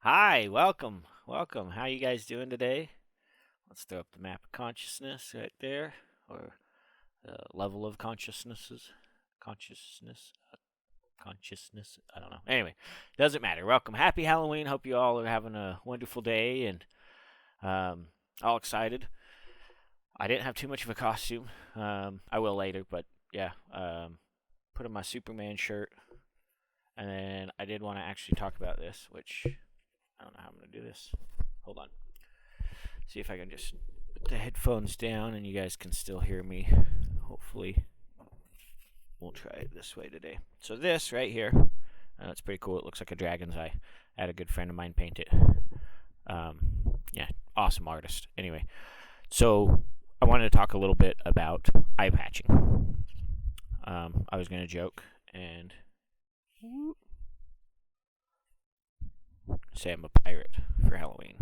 Hi, welcome. How you guys doing today? Let's throw up the map of consciousness right there, or level of consciousness, consciousness. I don't know. Anyway, doesn't matter. Welcome. Happy Halloween. Hope you all are having a wonderful day and all excited. I didn't have too much of a costume. I will later, but yeah. Put on my Superman shirt, and then I did want to actually talk about this, which I don't know how I'm gonna do this. Hold on. See if I can just put the headphones down and you guys can still hear me. Hopefully, we'll try it this way today. So this right here, it's pretty cool. It looks like a dragon's eye. I had a good friend of mine paint it. Um, yeah, awesome artist. Anyway, so I wanted to talk a little bit about eye patching. I was gonna joke and say I'm a pirate for Halloween.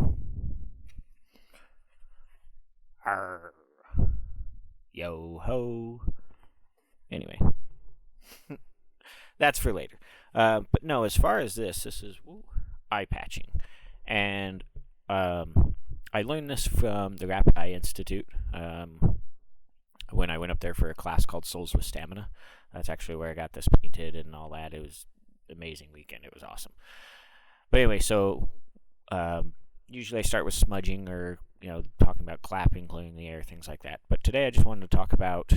Arr. Yo ho. Anyway, that's for later. But no, as far as this is eye patching, and I learned this from the Rapid Eye Institute when I went up there for a class called Souls with Stamina. That's actually where I got this painted and all that. It was an amazing weekend. It was awesome. But anyway, so usually I start with smudging or talking about clapping, clearing the air, things like that. But today I just wanted to talk about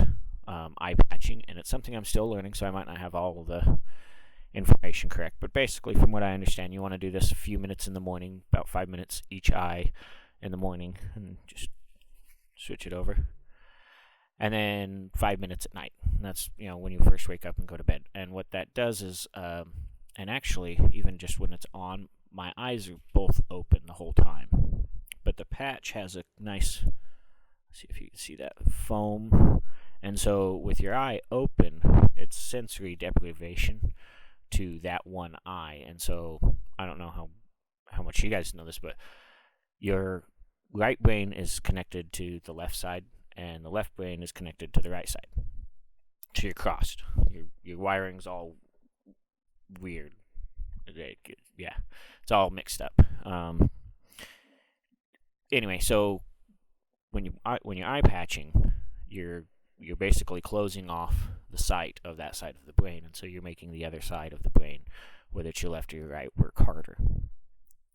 eye patching, and it's something I'm still learning, so I might not have all of the information correct. But basically, from what I understand, you want to do this a few minutes in the morning, about 5 minutes each eye in the morning, and just switch it over. And then 5 minutes at night. And that's when you first wake up and go to bed. And what that does is, and actually, even just when it's on, my eyes are both open the whole time. But the patch has a nice, see if you can see that, foam. And so with your eye open, it's sensory deprivation to that one eye. And so I don't know how much you guys know this, but your right brain is connected to the left side, and the left brain is connected to the right side. So you're crossed. Your wiring's all weird. Yeah, it's all mixed up. Anyway, so when you're eye patching, you're basically closing off the sight of that side of the brain, and so you're making the other side of the brain, whether it's your left or your right, work harder.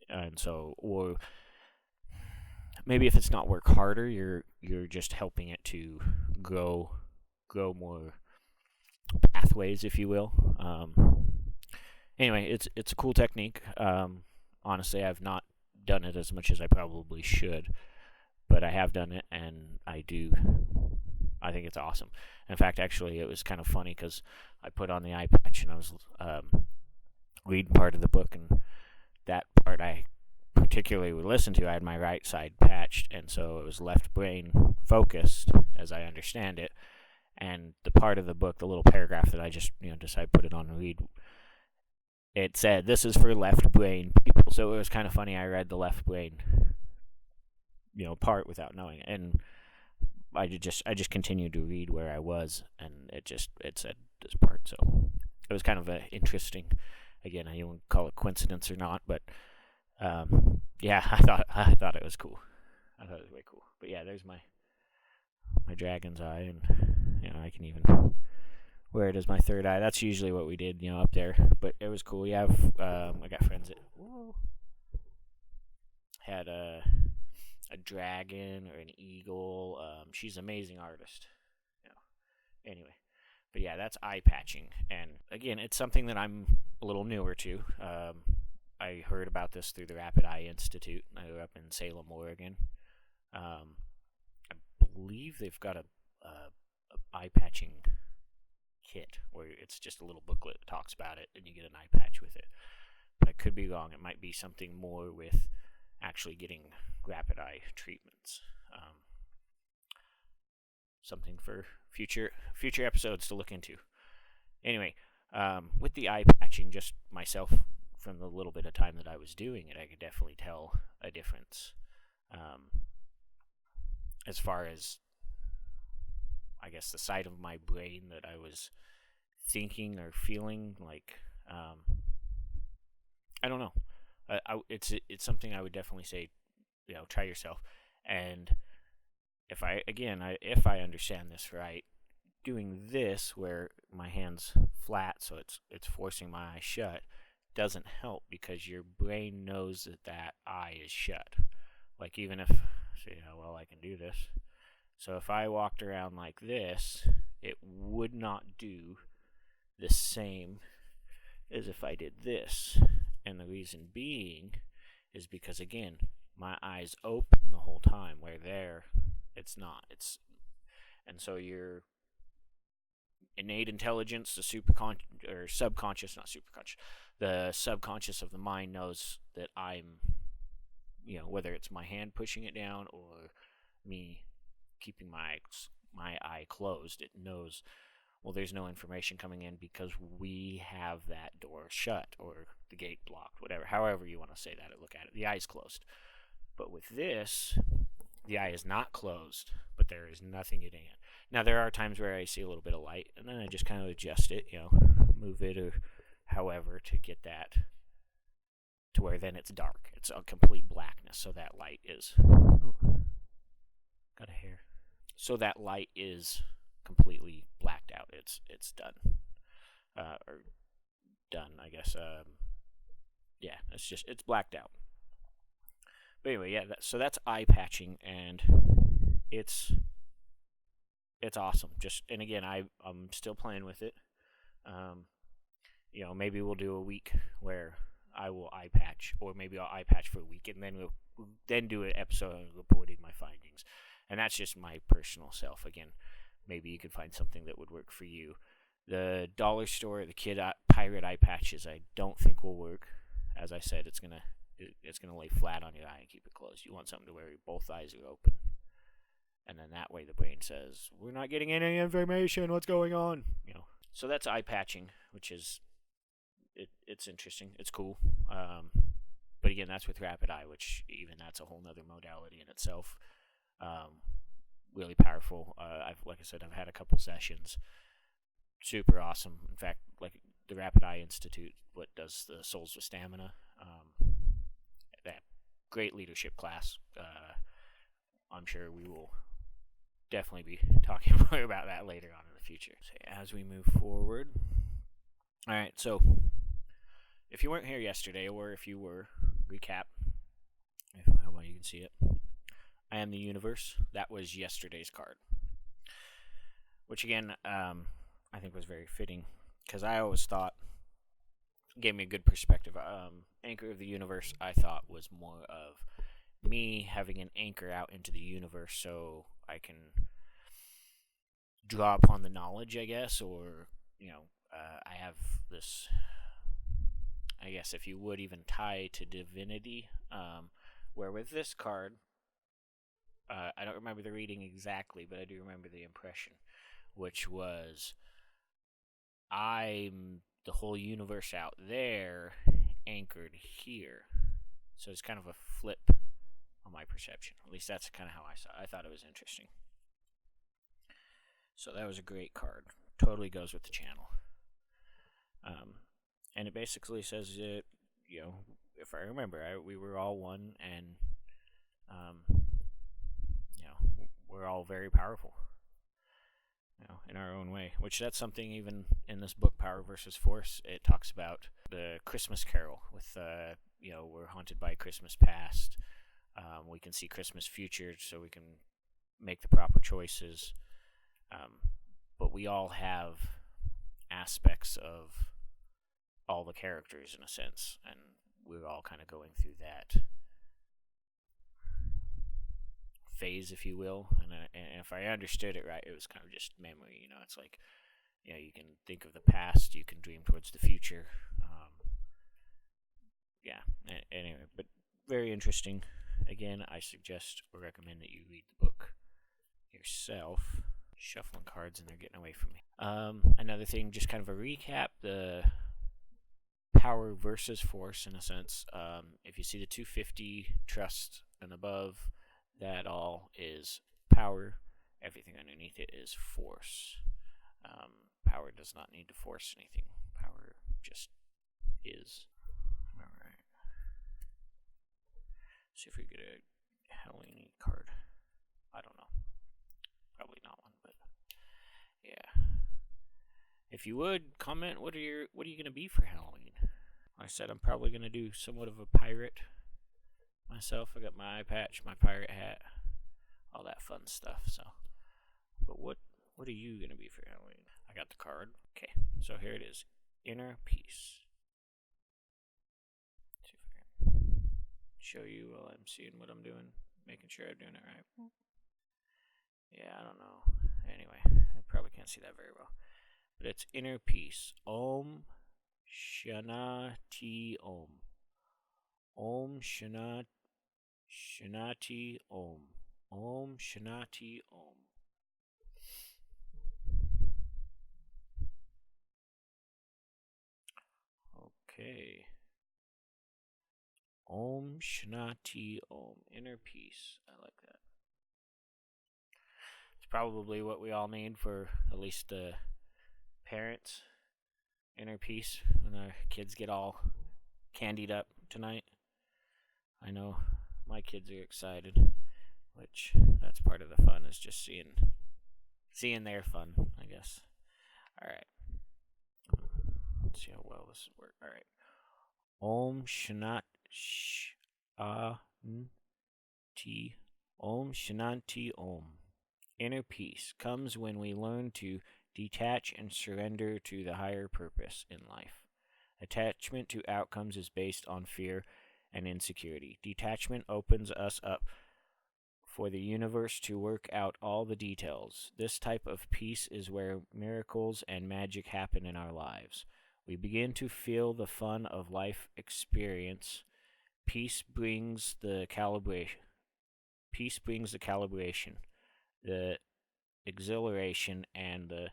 And so, or maybe if it's not work harder, you're just helping it to grow more pathways, if you will. Anyway, it's a cool technique. Honestly, I've not done it as much as I probably should, but I have done it, and I think it's awesome. In fact, actually, it was kind of funny because I put on the eye patch and I was reading part of the book, and that part I particularly would listen to, I had my right side patched, and so it was left brain focused, as I understand it. And the part of the book, the little paragraph that I just decided to put it on and read, it said this is for left brain people. So it was kind of funny. I read the left brain part without knowing it, and I just continued to read where I was, and it said this part. So it was kind of interesting. Again, I don't call it coincidence or not, but yeah, I thought it was cool. I thought it was way cool. But yeah, there's my dragon's eye, and I can even wear it as my third eye. That's usually what we did, up there. But it was cool. Yeah, I got friends that had a dragon or an eagle. She's an amazing artist. Anyway, but yeah, that's eye patching, and again, it's something that I'm a little newer to. I heard about this through the Rapid Eye Institute. I grew up in Salem, Oregon. I believe they've got a eye patching kit where it's just a little booklet that talks about it, and you get an eye patch with it. But I could be wrong. It might be something more with actually getting rapid eye treatments. Something for future episodes to look into. Anyway, with the eye patching, just myself, from the little bit of time that I was doing it, I could definitely tell a difference. As far as, I guess, the side of my brain that I was thinking or feeling like, I don't know. It's something I would definitely say, try yourself. And if I understand this right, doing this where my hand's flat, so it's forcing my eye shut, doesn't help because your brain knows that eye is shut. Like even if, I can do this. So if I walked around like this, it would not do the same as if I did this. And the reason being is because, again, my eye's open the whole time, where there, it's not. And so your innate intelligence, the subconscious, not superconscious, the subconscious of the mind knows that I'm, whether it's my hand pushing it down or me keeping my eye closed, it knows, well, there's no information coming in because we have that door shut or the gate blocked, whatever, however you want to say that or look at it. The eye's closed. But with this, the eye is not closed, but there is nothing getting in. Now, there are times where I see a little bit of light, and then I just kind of adjust it, move it or however to get that to where then it's dark. It's a complete blackness, so that light is... Oh, got a hair. So that light is completely blacked out. It's done. Or done, I guess. It's blacked out. But anyway, so that's eye patching, and it's awesome. And again, I'm still playing with it. Maybe we'll do a week where I will eye patch, or maybe I'll eye patch for a week, and then we'll do an episode reporting my findings. And that's just my personal self. Again, maybe you could find something that would work for you. The dollar store, the kid pirate eye patches, I don't think will work. As I said, it's gonna lay flat on your eye and keep it closed. You want something to where both eyes are open, and then that way the brain says, "We're not getting any information. What's going on?" So that's eye patching, which is it's interesting. It's cool. But again, that's with rapid eye, which even that's a whole nother modality in itself. Really powerful. Like I said, I've had a couple sessions. Super awesome. In fact, like the Rapid Eye Institute, what does the Souls with Stamina? That great leadership class. I'm sure we will definitely be talking more about that later on in the future. So as we move forward. All right, so if you weren't here yesterday, or if you were, recap. How well you can see it. I am the universe. That was yesterday's card, which again, I think was very fitting because I always thought gave me a good perspective. Anchor of the universe, I thought was more of me having an anchor out into the universe, so I can draw upon the knowledge, I guess, or I have this. I guess if you would even tie to divinity, where with this card. I don't remember the reading exactly, but I do remember the impression, which was I'm the whole universe out there anchored here. So it's kind of a flip on my perception. At least that's kind of how I saw it. I thought it was interesting. So that was a great card. Totally goes with the channel. And it basically says that, if I remember, we were all one, and we're all very powerful, in our own way. Which that's something even in this book, Power versus Force, it talks about the Christmas Carol with, we're haunted by Christmas past. We can see Christmas future, so we can make the proper choices. But we all have aspects of all the characters in a sense, and we're all kind of going through that phase, if you will. And if I understood it right, it was kind of just memory. It's like, you can think of the past, you can dream towards the future. Anyway, but very interesting. Again, I suggest or recommend that you read the book yourself. Shuffling cards and they're getting away from me. Another thing, just kind of a recap, the Power versus Force, in a sense. If you see the 250 trust and above, that all is power. Everything underneath it is force. Power does not need to force anything. Power just is. All right. See if we get a Halloween card. I don't know. Probably not one, but yeah. If you would comment, what are you gonna be for Halloween? I said I'm probably gonna do somewhat of a pirate myself. I got my eye patch, my pirate hat, all that fun stuff. So, but what are you gonna be for Halloween? I got the card. Okay, so here it is. Inner peace. Let's see if I can show you while I'm seeing what I'm doing, making sure I'm doing it right. Yeah, I don't know. Anyway, I probably can't see that very well. But it's inner peace. Om Shanati Om. Om Shanati Om. Om Shanati Om. Okay. Om Shanati Om. Inner peace. I like that. It's probably what we all need for at least the parents. Inner peace when our kids get all candied up tonight. I know my kids are excited, which that's part of the fun, is just seeing their fun, I guess. All right. Let's see how well this works. All right. Om Shanti Om Shanti Om. Inner peace comes when we learn to detach and surrender to the higher purpose in life. Attachment to outcomes is based on fear and insecurity. Detachment opens us up for the universe to work out all the details. This type of peace is where miracles and magic happen in our lives. We begin to feel the fun of life experience. Peace brings the calibration. Peace brings the calibration, the exhilaration, and the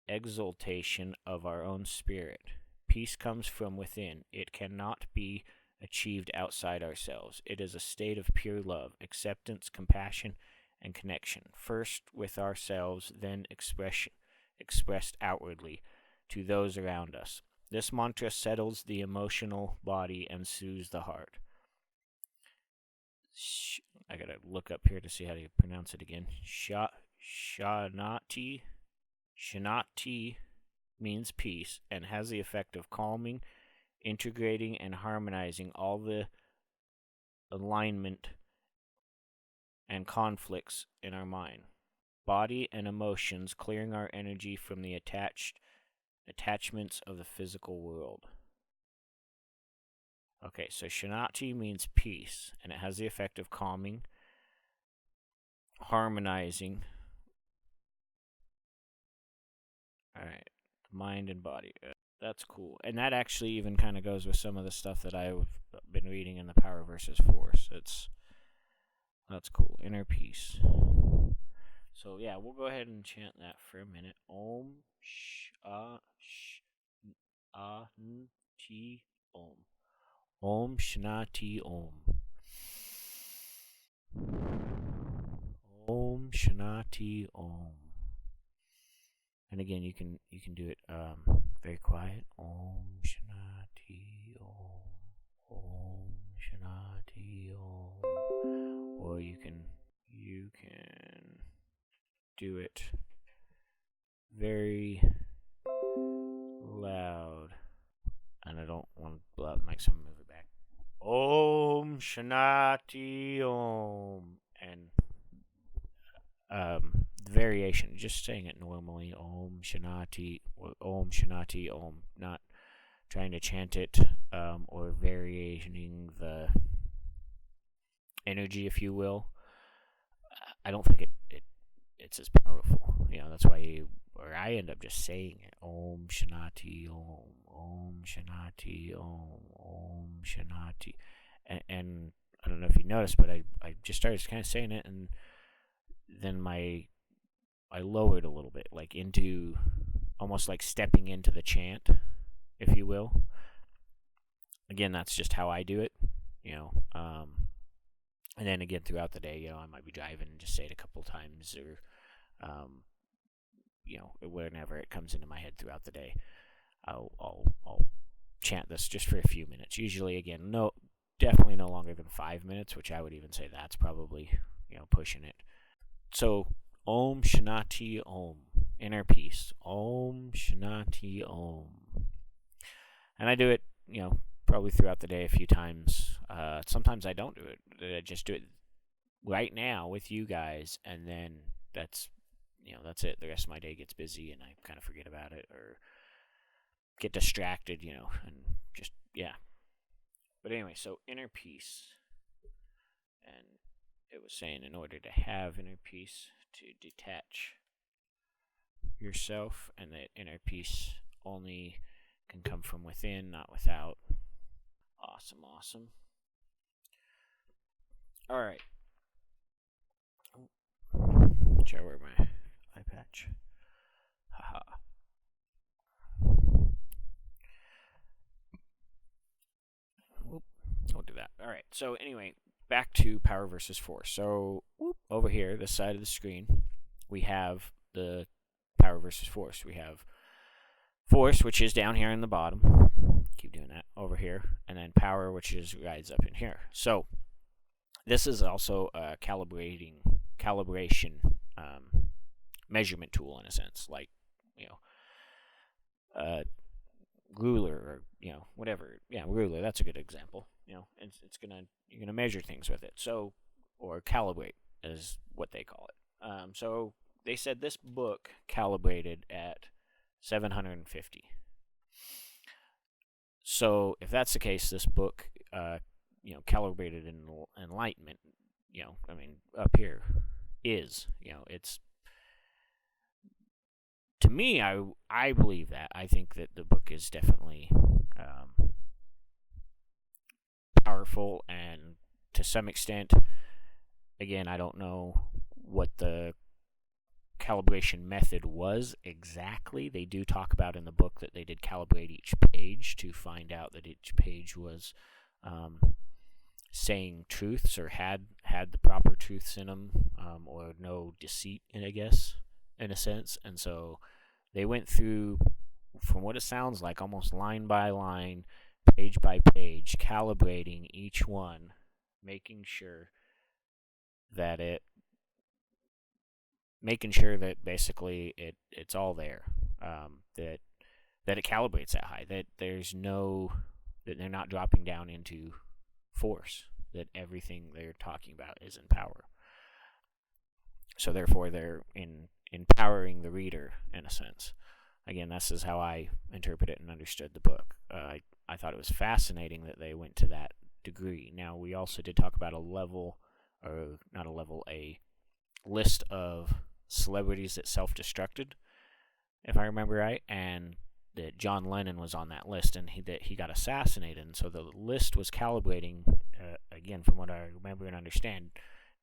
exaltation of our own spirit. Peace comes from within. It cannot be achieved outside ourselves. It is a state of pure love, acceptance, compassion, and connection. First with ourselves, then expressed outwardly to those around us. This mantra settles the emotional body and soothes the heart. I gotta look up here to see how to pronounce it again. Shanati means peace and has the effect of calming, integrating, and harmonizing all the alignment and conflicts in our mind, body, and emotions, clearing our energy from the attachments of the physical world. Okay, so Shanati means peace, and it has the effect of calming, harmonizing, alright, mind and body. That's cool. And that actually even kind of goes with some of the stuff that I've been reading in the Power versus Force. That's cool. Inner peace. So yeah, we'll go ahead and chant that for a minute. Om Shanti Om. Om Shanati Om. Om Shanati Om. And again, you can do it very quiet. Om Shanati Om. Om Shanati Om. Or you can do it very loud. And I don't want to make someone move it back. Om Shanati Om. And the variation, just saying it normally. Om Shanati Om. Not trying to chant it or varying the energy, if you will. I don't think it's as powerful. That's why I end up just saying it. Om Shanati Om. Om Shanati Om. Om Shanati. And I don't know if you noticed, but I just started kind of saying it, and then I lowered a little bit, like into almost like stepping into the chant, if you will. Again, that's just how I do it, and then again throughout the day, I might be driving and just say it a couple times, or whenever it comes into my head throughout the day, I'll chant this just for a few minutes. Usually, again, no definitely no longer than 5 minutes, which I would even say that's probably, pushing it. So, Om Shanti Om, inner peace. Om Shanti Om. And I do it, probably throughout the day a few times. Sometimes I don't do it. I just do it right now with you guys, and then that's it. The rest of my day gets busy, and I kind of forget about it or get distracted, and just, yeah. But anyway, so inner peace. And it was saying in order to have inner peace, to detach yourself, and that inner peace only can come from within, not without. Awesome. All right. Try to wear my eye patch. Haha. We'll do that. All right. So anyway, back to power versus force. So over here, this side of the screen, we have the power versus force. We have force, which is down here in the bottom. Keep doing that over here, and then power, which is rides up in here. So this is also a calibration measurement tool in a sense, like ruler or whatever. Yeah, ruler. That's a good example. You're gonna measure things with it. So, or calibrate is what they call it. So they said this book calibrated at 750. So if that's the case, this book, calibrated in enlightenment, up here is, it's, to me, I believe that. I think that the book is definitely powerful, and to some extent, again, I don't know what the calibration method was exactly. They do talk about in the book that they did calibrate each page to find out that each page was saying truths or had the proper truths in them, or no deceit in, I guess, in a sense. And so they went through, from what it sounds like, almost line by line, page by page, calibrating each one, making sure that basically it's all there, that it calibrates that high, that that they're not dropping down into force, that everything they're talking about is in power. So therefore they're empowering the reader in a sense. Again, this is how I interpret it and understood the book. I thought it was fascinating that they went to that degree. Now, we also did talk about a list of celebrities that self-destructed, if I remember right, and that John Lennon was on that list, and he got assassinated. And so the list was calibrating, again, from what I remember and understand,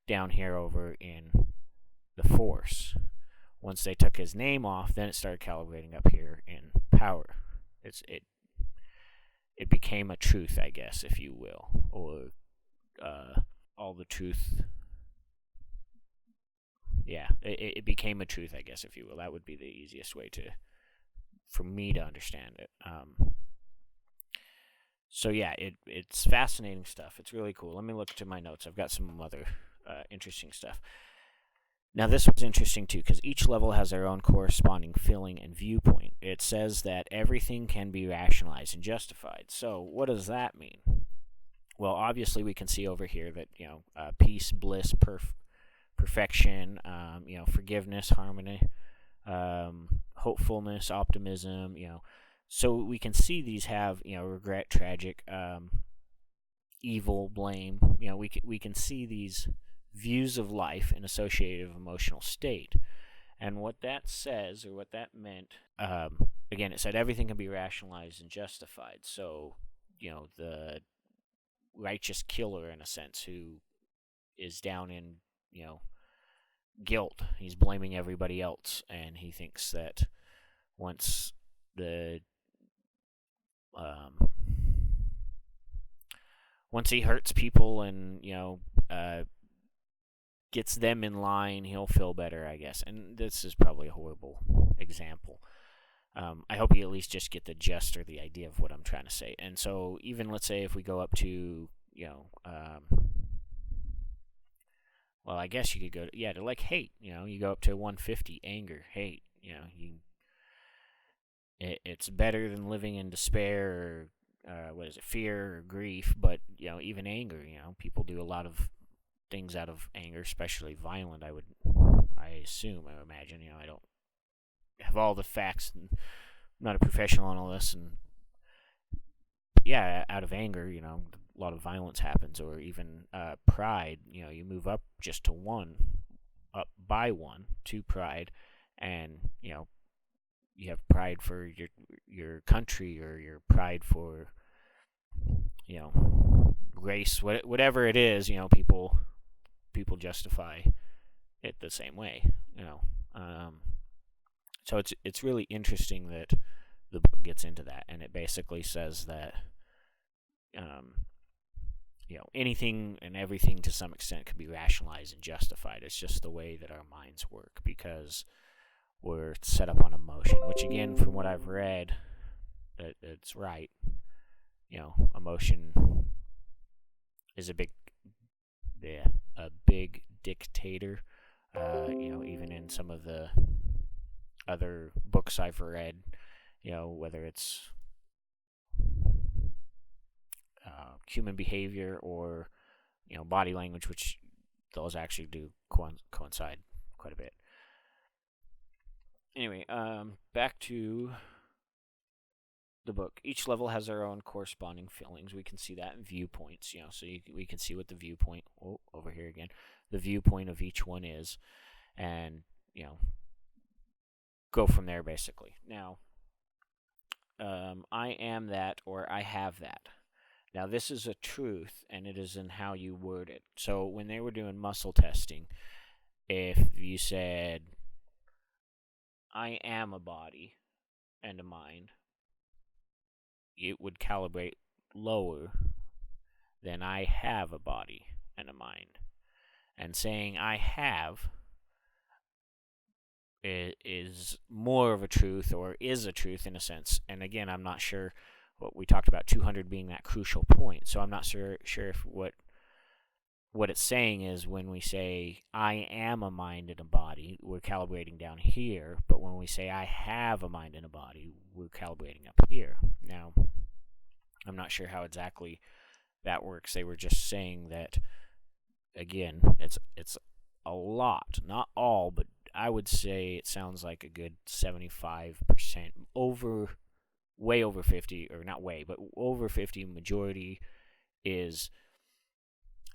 down here over in the force. Once they took his name off, then it started calibrating up here in power. It became a truth, I guess, if you will, or all the truth. Yeah, it became a truth, I guess, if you will. That would be the easiest way for me to understand it. So yeah, it's fascinating stuff. It's really cool. Let me look to my notes. I've got some other interesting stuff. Now, this was interesting, too, because each level has their own corresponding feeling and viewpoint. It says that everything can be rationalized and justified. So what does that mean? Well, obviously, we can see over here that, peace, bliss, perfection, forgiveness, harmony, hopefulness, optimism, So we can see these have, regret, tragic, evil, blame. We can see these views of life and associative emotional state. And what that says, or what that meant, again, it said everything can be rationalized and justified. So, the righteous killer, in a sense, who is down in, guilt, he's blaming everybody else, and he thinks that once he hurts people and, gets them in line, he'll feel better, I guess. And this is probably a horrible example. I hope you at least just get the gist or the idea of what I'm trying to say. And so even, let's say, if we go up to, well, I guess you could go to like hate. You go up to 150, anger, hate. It's better than living in despair or what is it, fear or grief. But even anger. People do a lot of things out of anger, especially violent. I assume, I imagine. I don't have all the facts, and I'm not a professional on all this. And yeah, out of anger, a lot of violence happens, or even pride. You move up just to one, up by one to pride, and you have pride for your country, or your pride for race, whatever it is. People justify it the same way. So it's really interesting that the book gets into that, and it basically says that anything and everything to some extent can be rationalized and justified. It's just the way that our minds work, because we're set up on emotion, which, again, from what I've read, it's right. Emotion is a big dictator. Even in some of the other books I've read, whether it's human behavior or body language, which those actually do coincide quite a bit. Anyway, back to the book. Each level has their own corresponding feelings. We can see that in viewpoints, so we can see what the viewpoint, over here again, the viewpoint of each one is, and go from there, basically. Now, I am that, or I have that. Now, this is a truth, and it is in how you word it. So when they were doing muscle testing, if you said, I am a body and a mind, it would calibrate lower than I have a body and a mind. And saying I have is more of a truth, or is a truth in a sense. And again, I'm not sure what we talked about, 200 being that crucial point. So I'm not sure if what it's saying is, when we say I am a mind and a body, we're calibrating down here. But when we say I have a mind and a body, we're calibrating up here. Now, I'm not sure how exactly that works. They were just saying that, again, it's a lot, not all, but I would say it sounds like a good 75% way over 50, or not way, but over 50, majority is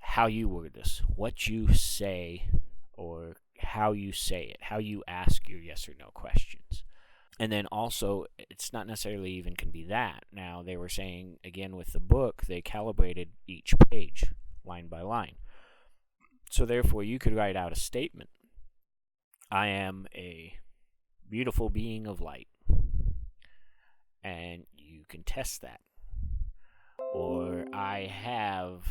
how you word this, what you say, or how you say it, how you ask your yes or no questions. And then also, it's not necessarily even can be that. Now, they were saying, again, with the book, they calibrated each page line by line. So therefore, you could write out a statement. I am a beautiful being of light. And you can test that. Or I have,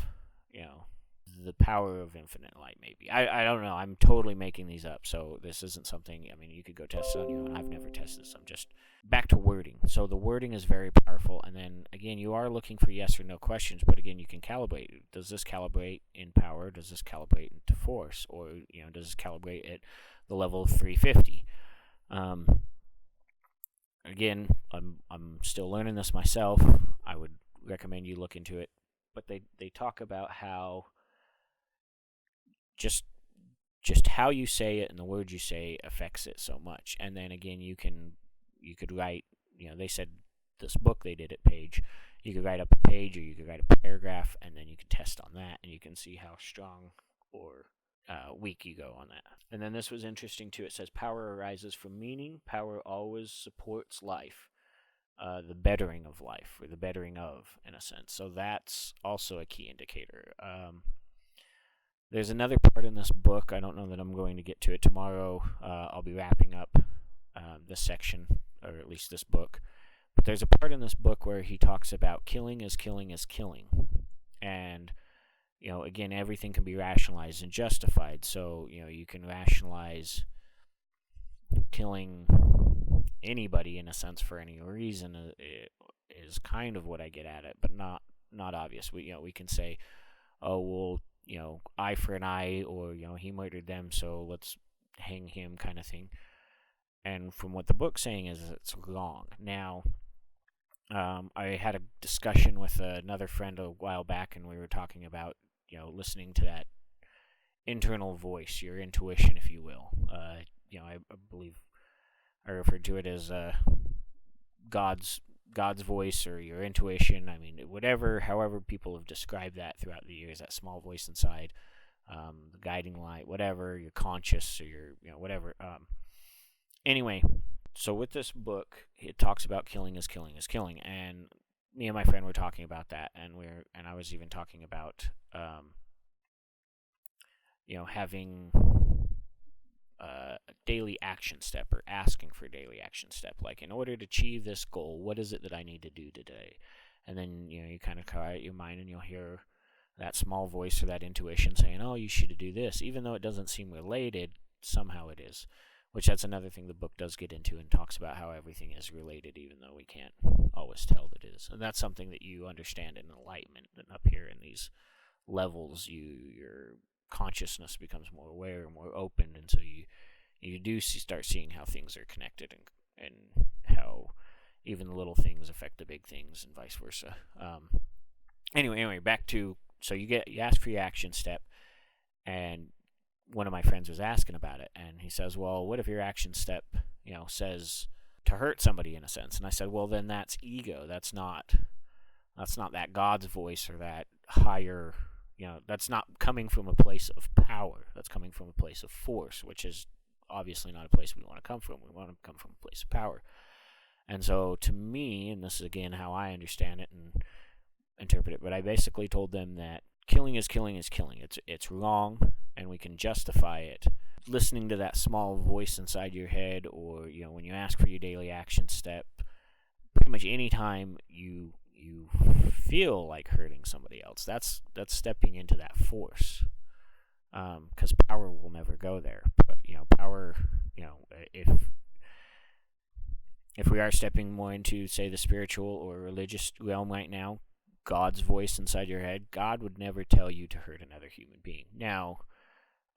the power of infinite light, maybe. I don't know. I'm totally making these up, so this isn't something, you could go test it on you. I've never tested this. I'm just back to wording. So the wording is very powerful, and then, again, you are looking for yes or no questions, but again, you can calibrate. Does this calibrate in power? Does this calibrate into force? Or, does this calibrate at the level of 350? Again, I'm still learning this myself. I would recommend you look into it. But they talk about how just how you say it and the words you say affects it so much. And then again, you could write, they said this book they did at page. You could write up a page, or you could write a paragraph, and then you can test on that, and you can see how strong or weak you go on that. And then this was interesting too. It says power arises from meaning. Power always supports life. The bettering of life, or the bettering of, in a sense. So that's also a key indicator. There's another part in this book. I don't know that I'm going to get to it tomorrow. I'll be wrapping up this section, or at least this book. But there's a part in this book where he talks about killing is killing is killing. And, again, everything can be rationalized and justified. So, you can rationalize killing anybody, in a sense, for any reason, is kind of what I get at it, but not not obvious. We can say, oh, well, eye for an eye, or he murdered them, so let's hang him, kind of thing. And from what the book's saying is it's wrong. Now, I had a discussion with another friend a while back, and we were talking about listening to that internal voice, your intuition, if you will. I believe I referred to it as God's voice, or your intuition. I mean, however people have described that throughout the years, that small voice inside, the guiding light, whatever, your conscious, or your whatever. Anyway, so with this book, it talks about killing is killing is killing, and me and my friend were talking about that, and I was even talking about having a daily action step, or asking for a daily action step. Like, in order to achieve this goal, what is it that I need to do today? And then you kind of quiet your mind, and you'll hear that small voice, or that intuition, saying, oh, you should do this, even though it doesn't seem related. Somehow it is, which that's another thing the book does get into, and talks about how everything is related, even though we can't always tell that it is. And that's something that you understand in enlightenment, and up here in these levels, your consciousness becomes more aware and more open, and so you do start seeing how things are connected, and how even the little things affect the big things, and vice versa. Anyway, back to, so you ask for your action step, and one of my friends was asking about it, and he says, well, what if your action step says to hurt somebody, in a sense? And I said, well, then that's ego. That's not that God's voice, or that higher, that's not coming from a place of power. That's coming from a place of force, which is obviously not a place we want to come from. We want to come from a place of power. And so to me, and this is again how I understand it and interpret it, but I basically told them that killing is killing is killing. It's wrong, and we can justify it listening to that small voice inside your head, or when you ask for your daily action step. Pretty much any time you feel like hurting somebody else, that's stepping into that force, because power will never go there. But power, if we are stepping more into, say, the spiritual or religious realm right now, God's voice inside your head, God would never tell you to hurt another human being. Now,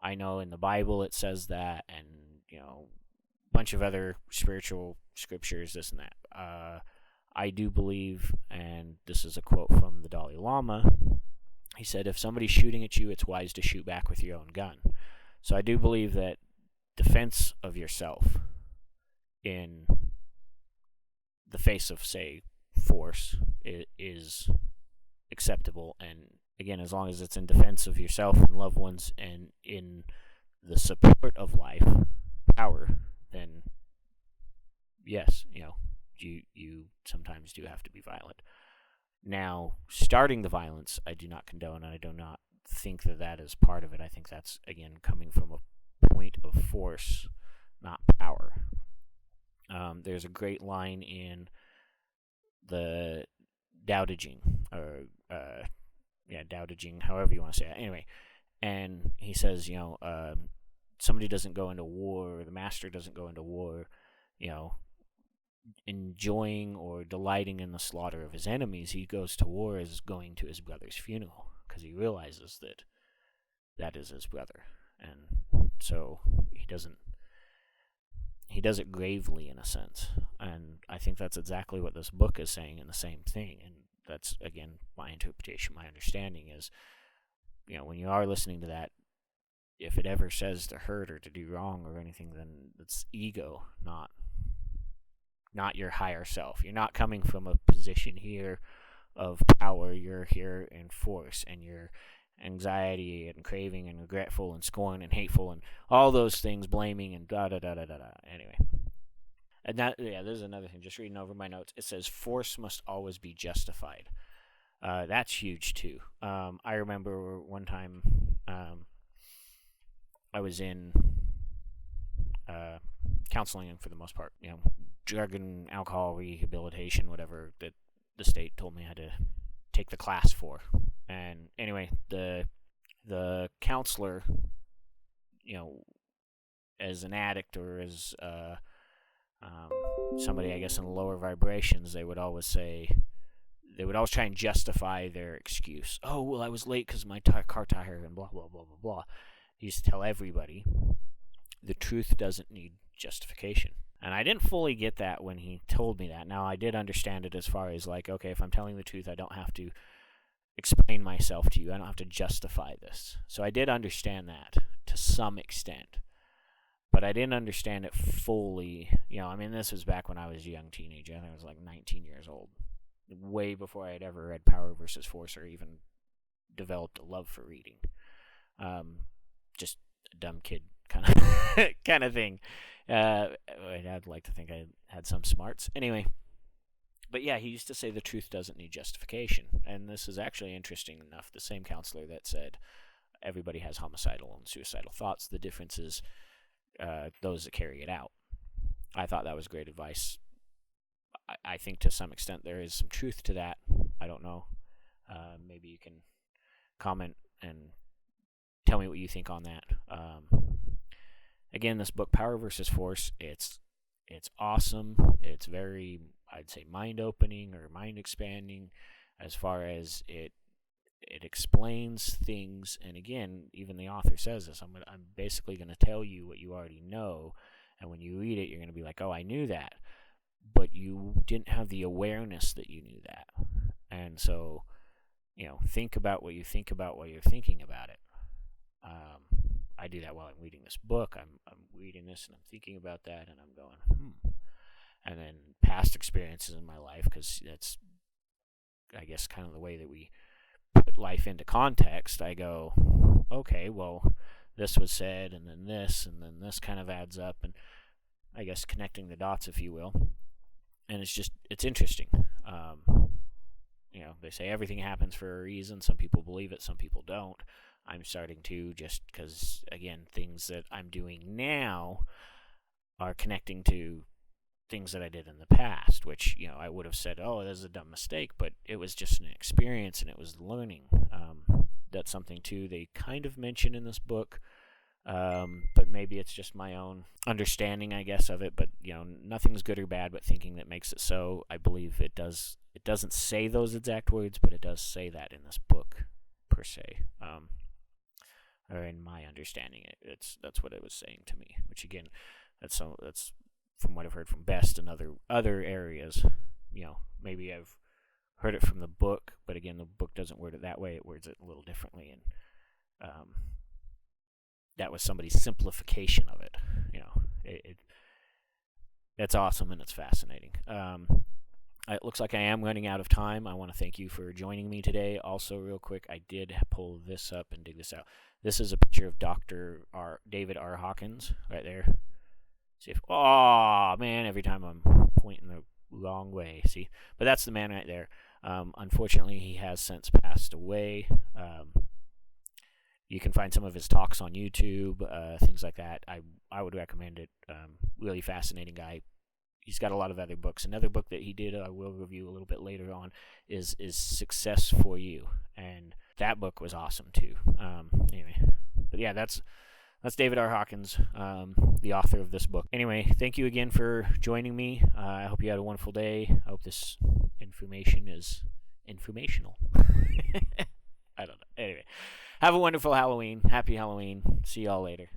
I know in the Bible it says that, and a bunch of other spiritual scriptures, this and that. I do believe, and this is a quote from the Dalai Lama, he said, if somebody's shooting at you, it's wise to shoot back with your own gun. So I do believe that defense of yourself in the face of, say, force is acceptable, and again, as long as it's in defense of yourself and loved ones, and in the support of life, power, then yes, you sometimes do have to be violent. Now, starting the violence, I do not condone, and I do not think that is part of it. I think that's, again, coming from a point of force, not power. There's a great line in the Tao Te Ching, or Tao Te Ching, however you want to say it. Anyway, and he says, somebody doesn't go into war, or the master doesn't go into war, enjoying or delighting in the slaughter of his enemies. He goes to war as going to his brother's funeral, because he realizes that is his brother, and so he does it gravely, in a sense. And I think that's exactly what this book is saying, and the same thing. And that's, again, my interpretation, my understanding is, when you are listening to that, if it ever says to hurt or to do wrong or anything, then it's ego, not your higher self. You're not coming from a position here of power. You're here in force, and your anxiety and craving and regretful and scorn and hateful and all those things, blaming and da-da-da-da-da-da. Anyway. And there's another thing. Just reading over my notes. It says, force must always be justified. That's huge, too. I remember one time I was in counseling, for the most part, drug and alcohol rehabilitation, whatever, that the state told me I had to take the class for. And anyway, the counselor, as an addict, or as somebody, I guess, in the lower vibrations, they would always say, they would always try and justify their excuse. Oh, well, I was late because my car tire and blah, blah, blah, blah, blah. He used to tell everybody the truth doesn't need justification. And I didn't fully get that when he told me that. Now, I did understand it as far as like, okay, if I'm telling the truth, I don't have to explain myself to you. I don't have to justify this. So I did understand that to some extent. But I didn't understand it fully. I mean, this was back when I was a young teenager. I think I was like 19 years old. Way before I had ever read Power versus Force or even developed a love for reading. Just a dumb kid kind of thing. I'd like to think I had some smarts. Anyway, but yeah, he used to say the truth doesn't need justification. And this is actually interesting enough. The same counselor that said everybody has homicidal and suicidal thoughts. The difference is those that carry it out. I thought that was great advice. I think to some extent there is some truth to that. I don't know. Maybe you can comment and tell me what you think on that. Again, this book, Power versus Force, it's awesome. It's very, I'd say, mind-opening or mind-expanding as far as it explains things. And again, even the author says this. I'm basically going to tell you what you already know. And when you read it, you're going to be like, oh, I knew that. But you didn't have the awareness that you knew that. And so, think about what you think about while you're thinking about it. I do that while I'm reading this book. I'm reading this and I'm thinking about that and I'm going, And then past experiences in my life, because that's, I guess, kind of the way that we put life into context. I go, okay, well, this was said and then this kind of adds up, and I guess connecting the dots, if you will. And it's interesting. They say everything happens for a reason. Some people believe it, some people don't. I'm starting to, just because, again, things that I'm doing now are connecting to things that I did in the past, which, I would have said, oh, this is a dumb mistake, but it was just an experience and it was learning. That's something, too, they kind of mention in this book, but maybe it's just my own understanding, I guess, of it. But, nothing's good or bad, but thinking that makes it so. I believe it does. It doesn't say those exact words, but it does say that in this book, per se. Or in my understanding, that's what it was saying to me. Which, again, that's from what I've heard from B.E.S.T and other areas. Maybe I've heard it from the book, but again, the book doesn't word it that way. It words it a little differently, and that was somebody's simplification of it. It's awesome and it's fascinating. It looks like I am running out of time. I want to thank you for joining me today. Also, real quick, I did pull this up and dig this out. This is a picture of Dr. David R. Hawkins right there. See if, oh man, every time I'm pointing the wrong way. See, but that's the man right there. Unfortunately, he has since passed away. You can find some of his talks on YouTube, things like that. I would recommend it. Really fascinating guy. He's got a lot of other books. Another book that he did, I will review a little bit later on, is Success for You, and that book was awesome too. Anyway, but yeah, that's David R. Hawkins, the author of this book. Anyway, thank you again for joining me. I hope you had a wonderful day. I hope this information is informational. I don't know. Anyway, have a wonderful Halloween. Happy Halloween. See y'all later.